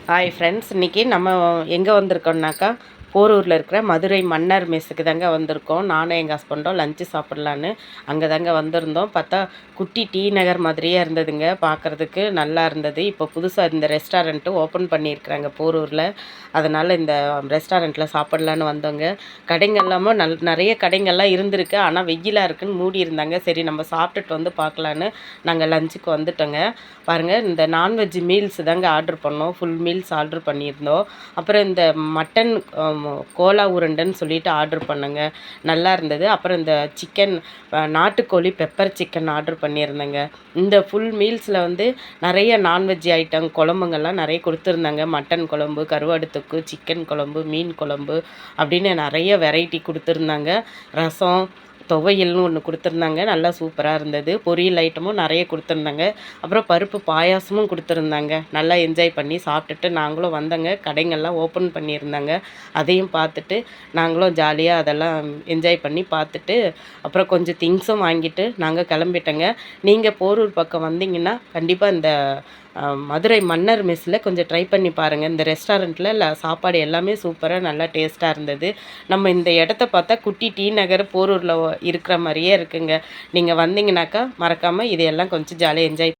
Hi friends, இன்றைக்கி நம்ம எங்கே வந்திருக்கோம்னாக்கா போரூரில் இருக்கிற மதுரை மன்னர் மெஸ்ஸுக்கு தாங்க வந்திருக்கோம். நானும் எங்கள் ஹஸ்பண்டும் லஞ்சு சாப்பிட்லான்னு அங்கே தாங்க வந்திருந்தோம். பார்த்தா குட்டி டீ நகர் மாதிரியே இருந்ததுங்க, பார்க்குறதுக்கு நல்லா இருந்தது. இப்போ புதுசாக இந்த ரெஸ்டாரண்ட்டு ஓப்பன் பண்ணியிருக்கிறாங்க போரூரில். அதனால் இந்த ரெஸ்டாரண்ட்டில் சாப்பிட்லான்னு வந்தோங்க. கடைங்கள்லாமும் நிறைய கடைங்கள்லாம் இருந்திருக்கு, ஆனால் வெயிலாக இருக்குன்னு மூடி இருந்தாங்க. சரி நம்ம சாப்பிட்டுட்டு வந்து பார்க்கலான்னு நாங்கள் லஞ்சுக்கு வந்துட்டோங்க. பாருங்கள், இந்த நான்வெஜ் மீல்ஸ் தாங்க ஆர்டர் பண்ணோம். ஃபுல் மீல்ஸ் ஆர்டர் பண்ணியிருந்தோம். அப்புறம் இந்த மட்டன் கோலா உருண்டைன்னு சொல்லிட்டு ஆர்டர் பண்ணேங்க, நல்லா இருந்தது. அப்புறம் இந்த சிக்கன் நாட்டுக்கோழி பெப்பர் சிக்கன் ஆர்டர் பண்ணியிருந்தேங்க. இந்த ஃபுல் மீல்ஸில் வந்து நிறைய நான்வெஜ் ஐட்டம் குழம்புங்கள்லாம் நிறைய கொடுத்துருந்தாங்க. மட்டன் குழம்பு, கருவாடு தொக்கு, சிக்கன் குழம்பு, மீன் குழம்பு அப்படின்னு நிறைய வெரைட்டி கொடுத்துருந்தாங்க. ரசம், துவையல்னு ஒன்று கொடுத்துருந்தாங்க, நல்லா சூப்பராக இருந்தது. பொரியல் ஐட்டமும் நிறைய கொடுத்துருந்தாங்க. அப்புறம் பருப்பு பாயாசமும் கொடுத்துருந்தாங்க. நல்லா என்ஜாய் பண்ணி சாப்பிட்டுட்டு நாங்களும் வந்தோங்க. கடைங்கள்லாம் ஓப்பன் பண்ணியிருந்தாங்க, அதையும் பார்த்துட்டு நாங்களும் ஜாலியாக அதெல்லாம் என்ஜாய் பண்ணி பார்த்துட்டு அப்புறம் கொஞ்சம் திங்ஸும் வாங்கிட்டு நாங்கள் கிளம்பிட்டோங்க. நீங்கள் போரூர் பக்கம் வந்தீங்கன்னா கண்டிப்பாக இந்த மதுரை மன்னர் மெஸ்ஸில் கொஞ்சம் ட்ரை பண்ணி பாருங்கள். இந்த ரெஸ்டாரண்ட்டில் சாப்பாடு எல்லாமே சூப்பராக நல்லா டேஸ்ட்டாக இருந்தது. நம்ம இந்த இடத்த பார்த்தா குட்டி டீ நகர் போரூரில் இருக்கிற மாதிரியே இருக்குங்க. நீங்கள் வந்தீங்கன்னாக்கா மறக்காமல் இதையெல்லாம் கொஞ்சம் ஜாலியாக என்ஜாய்